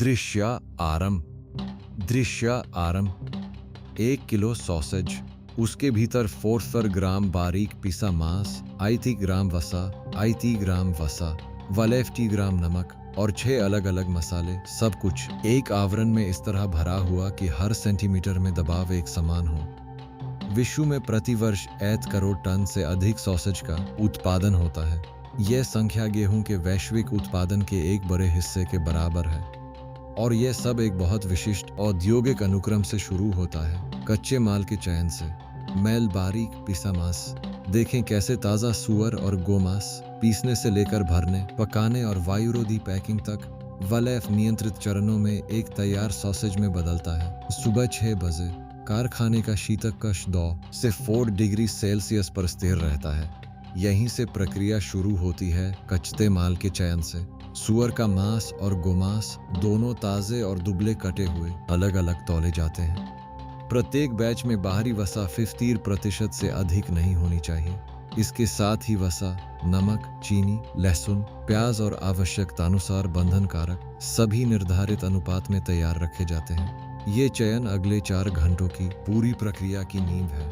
दृश्य आरंभ। दृश्य आरंभ। 1 किलो सॉसेज, उसके भीतर 400 ग्राम बारीक पिसा मांस, 80 ग्राम वसा, 80 ग्राम वसा, 150 ग्राम नमक और 6 अलग अलग मसाले। सब कुछ एक आवरण में इस तरह भरा हुआ कि हर सेंटीमीटर में दबाव एक समान हो। विश्व में प्रतिवर्ष 8 करोड़ टन से अधिक सॉसेज का उत्पादन होता है। यह संख्या गेहूं के वैश्विक उत्पादन के एक बड़े हिस्से के बराबर है और यह सब एक बहुत विशिष्ट औद्योगिक अनुक्रम से शुरू होता है। कच्चे माल के चयन से। मैल बारीक पिसा मांस। देखें कैसे ताज़ा सुअर और गोमांस पीसने से लेकर भरने, पकाने और वायुरोधी पैकिंग तक वलैफ नियंत्रित चरणों में एक तैयार सॉसेज में बदलता है। सुबह 6 बजे कारखाने का शीतक कक्ष 2 से 4 डिग्री सेल्सियस पर स्थिर रहता है। यहीं से प्रक्रिया शुरू होती है। कच्चे माल के चयन से सुअर का मांस और गोमांस दोनों ताजे और दुबले कटे हुए अलग अलग तौले जाते हैं। प्रत्येक बैच में बाहरी वसा 50% से अधिक नहीं होनी चाहिए। इसके साथ ही वसा, नमक, चीनी, लहसुन, प्याज और आवश्यकतानुसार बंधन कारक सभी निर्धारित अनुपात में तैयार रखे जाते हैं। ये चयन अगले 4 घंटों की पूरी प्रक्रिया की नींव है।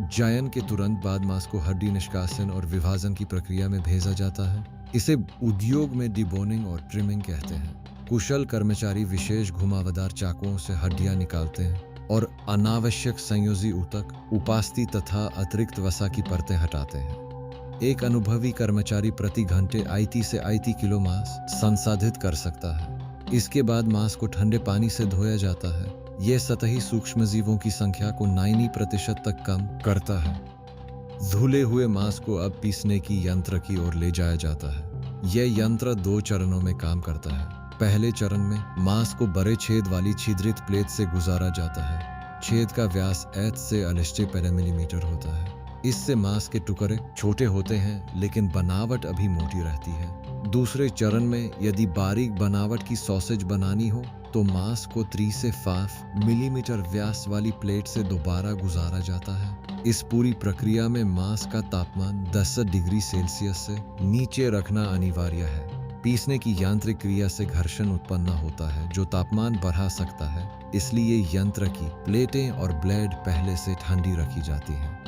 चयन के तुरंत बाद मांस को हड्डी निष्कासन और विभाजन की प्रक्रिया में भेजा जाता है। इसे उद्योग में डिबोनिंग और ट्रिमिंग कहते हैं। कुशल कर्मचारी विशेष घुमावदार चाकुओं से हड्डियां निकालते हैं और अनावश्यक संयोजी ऊतक, उपास्थि तथा अतिरिक्त वसा की परतें हटाते हैं। एक अनुभवी कर्मचारी प्रति घंटे 80 से 80 किलो मांस संसाधित कर सकता है। इसके बाद मांस को ठंडे पानी से धोया जाता है। यह सतही सूक्ष्मजीवों की संख्या को 90% तक कम करता है। धुले हुए मांस को अब पीसने की यंत्र की ओर ले जाया जाता है। यह यंत्र 2 चरणों में काम करता है। पहले चरण में मांस को बड़े छेद वाली छिद्रित प्लेट से गुजारा जाता है। छेद का व्यास 8 से 48 मिलीमीटर होता है। इससे मांस के टुकड़े छोटे होते हैं लेकिन बनावट अभी मोटी रहती है। दूसरे चरण में यदि बारीक बनावट की सॉसेज बनानी हो तो मांस को 3 से 5 मिलीमीटर व्यास वाली प्लेट से दोबारा गुजारा जाता है। इस पूरी प्रक्रिया में मांस का तापमान 10 डिग्री सेल्सियस से नीचे रखना अनिवार्य है। पीसने की यांत्रिक क्रिया से घर्षण उत्पन्न होता है जो तापमान बढ़ा सकता है। इसलिए यंत्र की प्लेटें और ब्लेड पहले से ठंडी रखी जाती हैं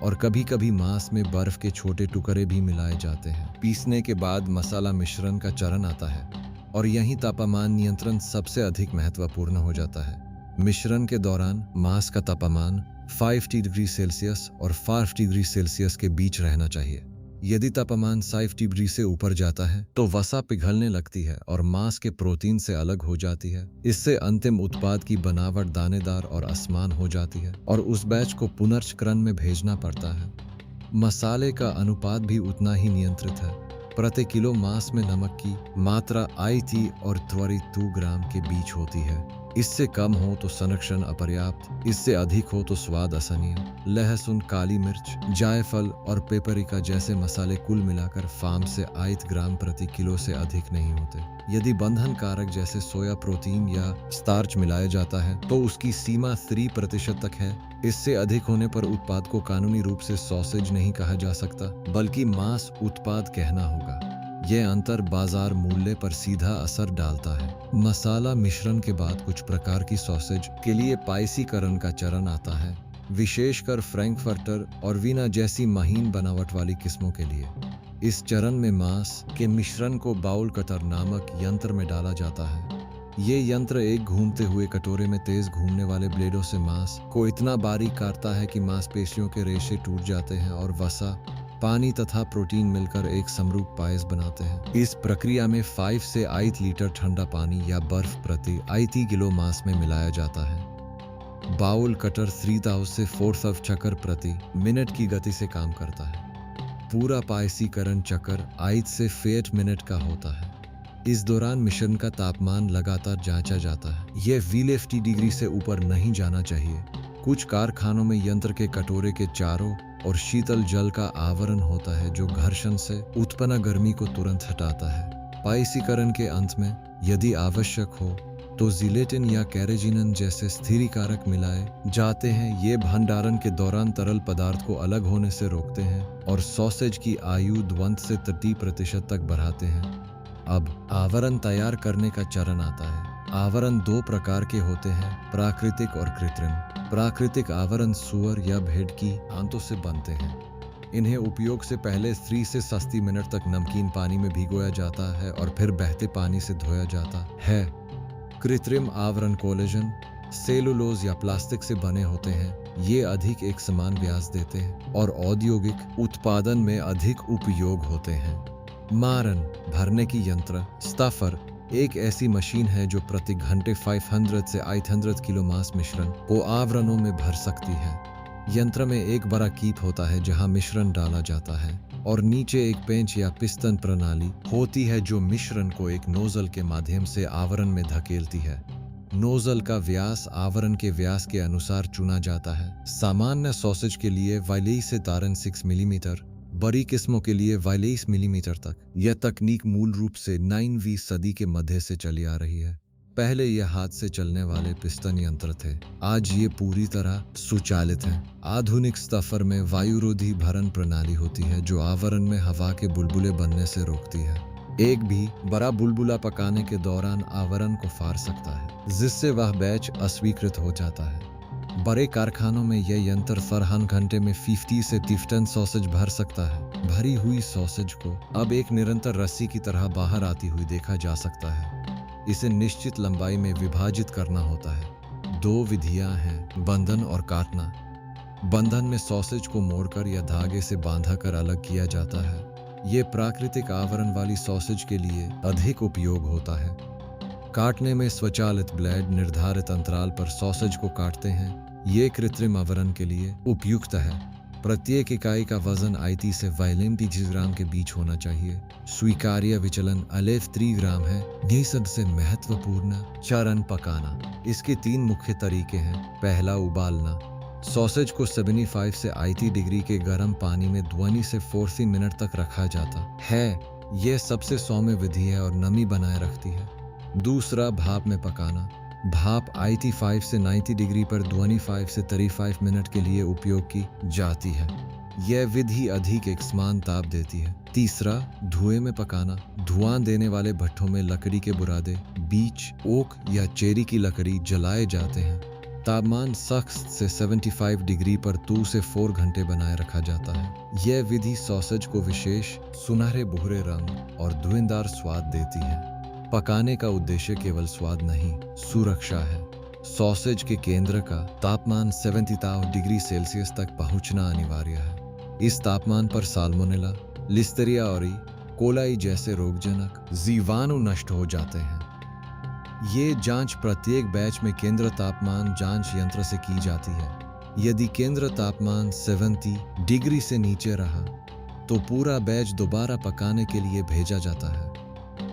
और कभी कभी मांस में बर्फ के छोटे टुकड़े भी मिलाए जाते हैं। पीसने के बाद मसाला मिश्रण का चरण आता है और यहीं तापमान नियंत्रण सबसे अधिक महत्वपूर्ण हो जाता है। मिश्रण के दौरान मांस का तापमान 5 डिग्री सेल्सियस और 5 डिग्री सेल्सियस के बीच रहना चाहिए। यदि तापमान 5 डिग्री से ऊपर जाता है तो वसा पिघलने लगती है और मांस के प्रोटीन से अलग हो जाती है। इससे अंतिम उत्पाद की बनावट दानेदार और असमान हो जाती है और उस बैच को पुनर्चक्रण में भेजना पड़ता है। मसाले का अनुपात भी उतना ही नियंत्रित है। प्रति किलो मांस में नमक की मात्रा 80 और 2 ग्राम के बीच होती है। इससे कम हो तो संरक्षण अपर्याप्त, इससे अधिक हो तो स्वाद असहनीय। लहसुन, काली मिर्च, जायफल और पेपरिका जैसे मसाले कुल मिलाकर फार्म से 8 ग्राम प्रति किलो से अधिक नहीं होते। यदि बंधन कारक जैसे सोया प्रोटीन या स्टार्च मिलाया जाता है तो उसकी सीमा 3% तक है। इससे अधिक होने पर उत्पाद को कानूनी रूप से सॉसेज नहीं कहा जा सकता बल्कि मांस उत्पाद कहना होगा। यह अंतर बाजार मूल्य पर सीधा असर डालता है। मसाला मिश्रण के बाद कुछ प्रकार की सॉसेज के लिए पाइसीकरण का चरण आता है, विशेषकर फ्रैंकफर्टर और वीना जैसी महीन बनावट वाली किस्मों के लिए। इस चरण में मांस के मिश्रण को बाउल कटर नामक यंत्र में डाला जाता है। ये यंत्र एक घूमते हुए कटोरे में तेज घूमने वाले ब्लेडों से मांस को इतना बारीक काटता है कि मांसपेशियों के रेशे टूट जाते हैं और वसा, पानी तथा प्रोटीन मिलकर एक समरूप पायस बनाते हैं। इस प्रक्रिया में 5 से 8 लीटर ठंडा पानी या बर्फ प्रति 80 किलो मांस में मिलाया जाता है। बाउल कटर 3000 से 4000 चक्कर प्रति मिनट की गति से काम करता है। पूरा पायसीकरण चक्कर 8 से 8 मिनट का होता है। इस दौरान मिश्रण का तापमान लगातार जांचा जाता है। यह 150 डिग्री से ऊपर नहीं जाना चाहिए। कुछ कारखानों में यंत्र के कटोरे के चारों और शीतल जल का आवरण होता है जो घर्षण से उत्पन्न गर्मी को तुरंत हटाता है। पाइसीकरण के अंत में यदि आवश्यक हो तो जिलेटिन या कैरेजिनन जैसे स्थिरीकारक मिलाए जाते हैं। ये भंडारण के दौरान तरल पदार्थ को अलग होने से रोकते हैं और सॉसेज की आयु 20 से 30% तक बढ़ाते हैं। अब आवरण तैयार करने का चरण आता है। आवरण दो प्रकार के होते हैं, प्राकृतिक और कृत्रिम। प्राकृतिक आवरण सूअर या भेड़ की आंतों से बनते हैं। इन्हें उपयोग से पहले 3 से 60 मिनट तक नमकीन पानी में भिगोया जाता है और फिर बहते पानी से धोया जाता है। कृत्रिम आवरण कोलेजन, सेलुलोज या प्लास्टिक से बने होते हैं। ये अधिक एक समान व्यास देते हैं और औद्योगिक उत्पादन में अधिक उपयोग होते हैं। मारन भरने की यंत्र, स्टफर एक ऐसी मशीन है जो प्रति घंटे 500 से 800 किलो मांस मिश्रण को आवरणों में भर सकती है। यंत्र में एक बड़ा कीप होता है जहां मिश्रण डाला जाता है और नीचे एक पेंच या पिस्टन प्रणाली होती है जो मिश्रण को एक नोजल के माध्यम से आवरण में धकेलती है। नोजल का व्यास आवरण के व्यास के अनुसार चुना जाता है। सामान्य सॉसेज के लिए 42 से 6 मिलीमीटर, बड़ी किस्मों के लिए 42 मिलीमीटर तक। यह तकनीक मूल रूप से 9वीं सदी के मध्य से चली आ रही है। पहले यह हाथ से चलने वाले पिस्टन यंत्र थे, आज ये पूरी तरह स्वचालित हैं। आधुनिक स्टफर में वायुरोधी भरण प्रणाली होती है जो आवरण में हवा के बुलबुले बनने से रोकती है। एक भी बड़ा बुलबुला पकाने के दौरान आवरण को फाड़ सकता है, जिससे वह बैच अस्वीकृत हो जाता है। बड़े कारखानों में यह यंत्र फरहान घंटे में 50 से 53 सॉसेज भर सकता है। भरी हुई सॉसेज को अब एक निरंतर रस्सी की तरह बाहर आती हुई देखा जा सकता है। इसे निश्चित लंबाई में विभाजित करना होता है। दो विधियां हैं, बंधन और काटना। बंधन में सॉसेज को मोड़कर या धागे से बांधा कर अलग किया जाता है। ये प्राकृतिक आवरण वाली सॉसेज के लिए अधिक उपयोग होता है। काटने में स्वचालित ब्लेड निर्धारित अंतराल पर सॉसेज को काटते हैं। ये कृत्रिम आवरण के लिए उपयुक्त है। प्रत्येक इकाई का वजन 80 से 30 ग्राम के बीच होना चाहिए। स्वीकार्य विचलन 3 ग्राम है। ये सबसे महत्वपूर्ण चरण पकाना। इसके 3 मुख्य तरीके हैं। पहला, उबालना। सॉसेज को 75 से 80 डिग्री के गर्म पानी में 20 से 40 मिनट तक रखा जाता है। यह सबसे सौम्य विधि है और नमी बनाए रखती है। दूसरा, भाप में पकाना। भाप 85 से 90 डिग्री पर 25 से 35 मिनट के लिए उपयोग की जाती है। यह विधि अधिक एक समान ताप देती है। तीसरा, धुएं में पकाना। धुआं देने वाले भट्ठों में लकड़ी के बुरादे, बीच, ओक या चेरी की लकड़ी जलाए जाते हैं। तापमान सख्त से 75 डिग्री पर 2 से 4 घंटे बनाए रखा जाता है। यह विधि सॉसेज को विशेष सुनहरे भूरे रंग और धुएंदार स्वाद देती है। पकाने का उद्देश्य केवल स्वाद नहीं, सुरक्षा है। सॉसेज के केंद्र का तापमान 70 डिग्री सेल्सियस तक पहुंचना अनिवार्य है। इस तापमान पर साल्मोनेला, लिस्टेरिया और कोलाई जैसे रोगजनक जीवाणु नष्ट हो जाते हैं। ये जांच प्रत्येक बैच में केंद्र तापमान जांच यंत्र से की जाती है। यदि केंद्र तापमान 70 डिग्री से नीचे रहा तो पूरा बैच दोबारा पकाने के लिए भेजा जाता है।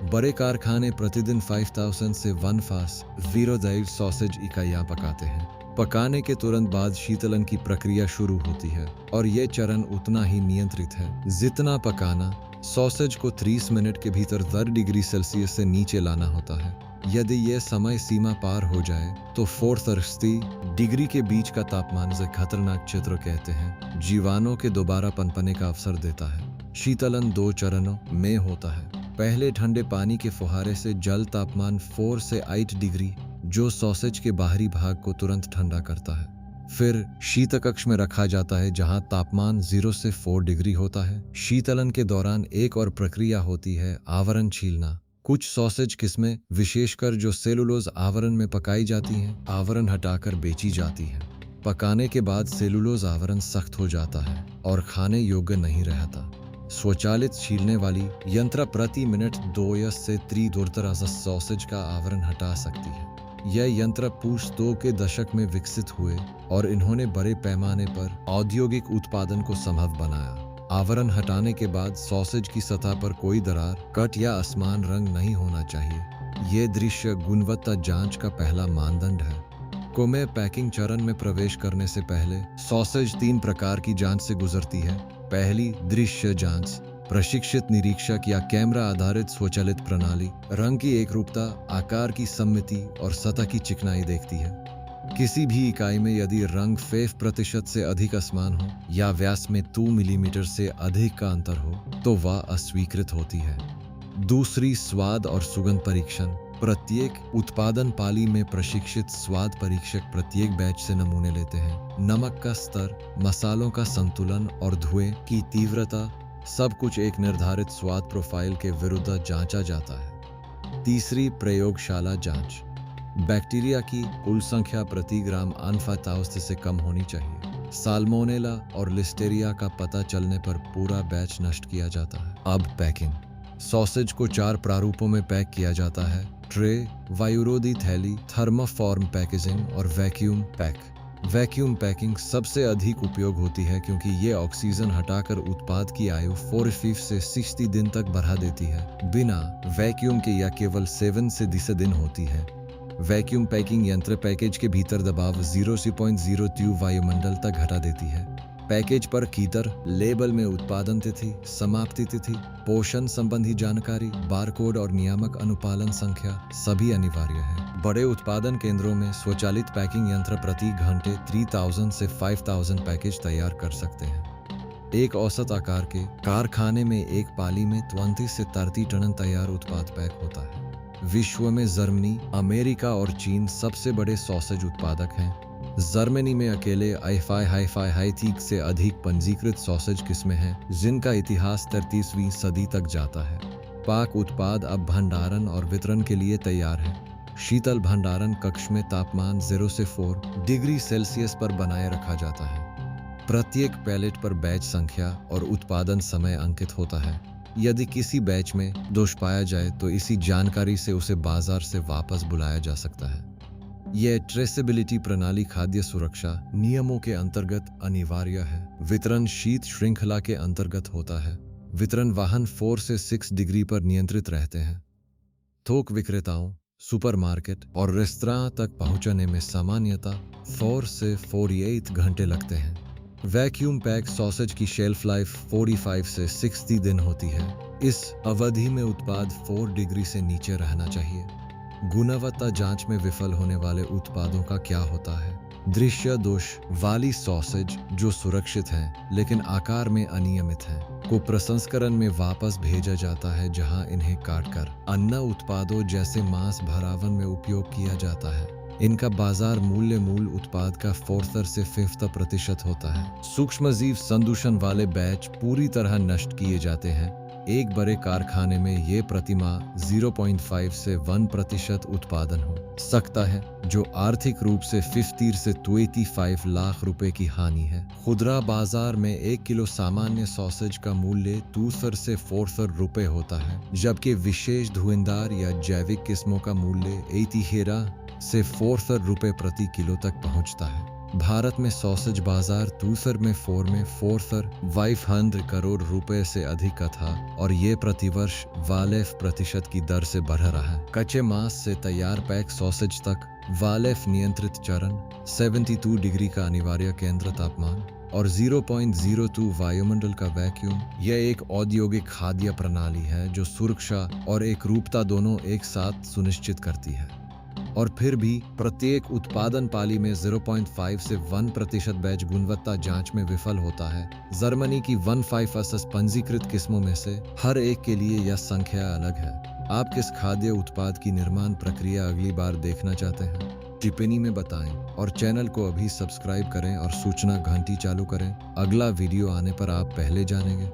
बड़े कारखाने प्रतिदिन 5000 से 1,000 सॉसेज इकाइयां पकाते हैं। पकाने के तुरंत बाद शीतलन की प्रक्रिया शुरू होती है और यह चरण उतना ही नियंत्रित है जितना पकाना। सॉसेज को 30 मिनट के भीतर 10 डिग्री सेल्सियस से नीचे लाना होता है। यदि यह समय सीमा पार हो जाए तो 430 डिग्री के बीच का तापमान से खतरनाक क्षेत्र कहते हैं। जीवाणुओं के दोबारा पनपने का अवसर देता है। शीतलन 2 चरणों में होता है। पहले, ठंडे पानी के फुहारे से जल तापमान 4 से 8 डिग्री जो सॉसेज के बाहरी भाग को तुरंत ठंडा करता है। फिर शीत कक्ष में रखा जाता है जहां तापमान 0 से 4 डिग्री होता है। शीतलन के दौरान एक और प्रक्रिया होती है, आवरण छीलना। कुछ सॉसेज किस्में, विशेषकर जो सेलुलोज आवरण में पकाई जाती हैं, आवरण हटाकर बेची जाती हैं। पकाने के बाद सेलुलोज आवरण सख्त हो जाता है और खाने योग्य नहीं रहता। स्वचालित छीलने वाली यंत्र प्रति मिनट 2 से 3 सॉसेज का आवरण हटा सकती है। यह यंत्र पूर्व 2 के दशक में विकसित हुए और इन्होंने बड़े पैमाने पर औद्योगिक उत्पादन को संभव बनाया। आवरण हटाने के बाद सॉसेज की सतह पर कोई दरार, कट या असमान रंग नहीं होना चाहिए। यह दृश्य गुणवत्ता जांच का पहला मानदंड है। कोमे पैकिंग चरण में प्रवेश करने से पहले सॉसेज 3 प्रकार की जांच से गुजरती है। पहली, दृश्य जांच। प्रशिक्षित निरीक्षक या कैमरा आधारित स्वचालित प्रणाली रंग की एकरूपता, आकार की सममिति और सतह की चिकनाई देखती है। किसी भी इकाई में यदि रंग 5% से अधिक असमान हो या व्यास में 2 मिलीमीटर से अधिक का अंतर हो तो वह अस्वीकृत होती है। दूसरी, स्वाद और सुगंध परीक्षण। प्रत्येक उत्पादन पाली में प्रशिक्षित स्वाद परीक्षक प्रत्येक बैच से नमूने लेते हैं। नमक का स्तर, मसालों का संतुलन और धुएं की तीव्रता, सब कुछ एक निर्धारित स्वाद प्रोफाइल के विरुद्ध जांचा जाता है। तीसरी, प्रयोगशाला जांच। बैक्टीरिया की कुल संख्या प्रति ग्राम अनफाताउस्त से कम होनी चाहिए। साल्मोनेला और लिस्टेरिया का पता चलने पर पूरा बैच नष्ट किया जाता है। अब पैकिंग। सॉसेज को 4 प्रारूपों में पैक किया जाता है: ट्रे, वायुरोधी थैली, थर्मोफॉर्म पैकेजिंग और वैक्यूम पैक। वैक्यूम पैकिंग सबसे अधिक उपयोग होती है क्योंकि ये ऑक्सीजन हटाकर उत्पाद की आयु 45 से 60 दिन तक बढ़ा देती है। बिना वैक्यूम के या केवल 7 से 10 दिन होती है। वैक्यूम पैकिंग यंत्र पैकेज के भीतर दबाव 0.02 वायुमंडल तक घटा देती है। पैकेज पर कीतर, लेबल में उत्पादन तिथि, समाप्ति तिथि, पोषण संबंधी जानकारी, बारकोड और नियामक अनुपालन संख्या सभी अनिवार्य है। बड़े उत्पादन केंद्रों में स्वचालित पैकिंग यंत्र प्रति घंटे 3000 से 5000 पैकेज तैयार कर सकते हैं। एक औसत आकार के कारखाने में एक पाली में 20 से 30 टन तैयार उत्पाद पैक होता है। विश्व में जर्मनी, अमेरिका और चीन सबसे बड़े सॉसेज उत्पादक हैं। जर्मनी में अकेले हाइथीक से अधिक पंजीकृत सॉसेज किस्में हैं, जिनका इतिहास 33वीं सदी तक जाता है। पाक उत्पाद अब भंडारण और वितरण के लिए तैयार है। शीतल भंडारण कक्ष में तापमान 0 से 4 डिग्री सेल्सियस पर बनाए रखा जाता है। प्रत्येक पैलेट पर बैच संख्या और उत्पादन समय अंकित होता है। यदि किसी बैच में दोष पाया जाए तो इसी जानकारी से उसे बाजार से वापस बुलाया जा सकता है। यह ट्रेसेबिलिटी प्रणाली खाद्य सुरक्षा नियमों के अंतर्गत अनिवार्य है। वितरण शीत श्रृंखला के अंतर्गत होता है। वितरण वाहन 4 से 6 डिग्री पर नियंत्रित रहते हैं। थोक विक्रेताओं, सुपरमार्केट और रेस्तरां तक पहुंचने में सामान्यतः 4 से 48 घंटे लगते हैं। वैक्यूम पैक सॉसेज की शेल्फ लाइफ 45 से 60 दिन होती है। इस अवधि में उत्पाद 4 डिग्री से नीचे रहना चाहिए। गुणवत्ता जांच में विफल होने वाले उत्पादों का क्या होता है? दृश्य दोष वाली सॉसेज जो सुरक्षित हैं लेकिन आकार में अनियमित हैं, को प्रसंस्करण में वापस भेजा जाता है, जहां इन्हें काटकर अन्य उत्पादों जैसे मांस भरावन में उपयोग किया जाता है। इनका बाजार मूल्य मूल उत्पाद का 4 से 50% होता है। सूक्ष्मजीव संदूषण वाले बैच पूरी तरह नष्ट किए जाते हैं। एक बड़े कारखाने में ये प्रतिमाह 0.5 से 1% उत्पादन हो सकता है, जो आर्थिक रूप से 50 से 25 लाख रुपए की हानि है। खुदरा बाजार में 1 किलो सामान्य सॉसेज का मूल्य 2 से 4 रुपए होता है, जबकि विशेष धुएंदार या जैविक किस्मों का मूल्य 13 से 4 रुपए प्रति किलो तक पहुंचता है। भारत में सॉसेज बाजार 2 में 500 करोड़ रुपए से अधिक का था और ये प्रतिवर्ष 12% की दर से बढ़ रहा है। कच्चे मांस से तैयार पैक सॉसेज तक वालेफ नियंत्रित चरण, 72 डिग्री का अनिवार्य केंद्र तापमान और 0.02 वायुमंडल का वैक्यूम, यह एक औद्योगिक खाद्य प्रणाली है जो सुरक्षा और एकरूपता दोनों एक साथ सुनिश्चित करती है। और फिर भी प्रत्येक उत्पादन पाली में 0.5 से 1% बैच गुणवत्ता जांच में विफल होता है। जर्मनी की 15 पंजीकृत किस्मों में से हर एक के लिए यह संख्या अलग है। आप किस खाद्य उत्पाद की निर्माण प्रक्रिया अगली बार देखना चाहते हैं? टिप्पणी में बताएं और चैनल को अभी सब्सक्राइब करें और सूचना घंटी चालू करें। अगला वीडियो आने पर आप पहले जानेंगे।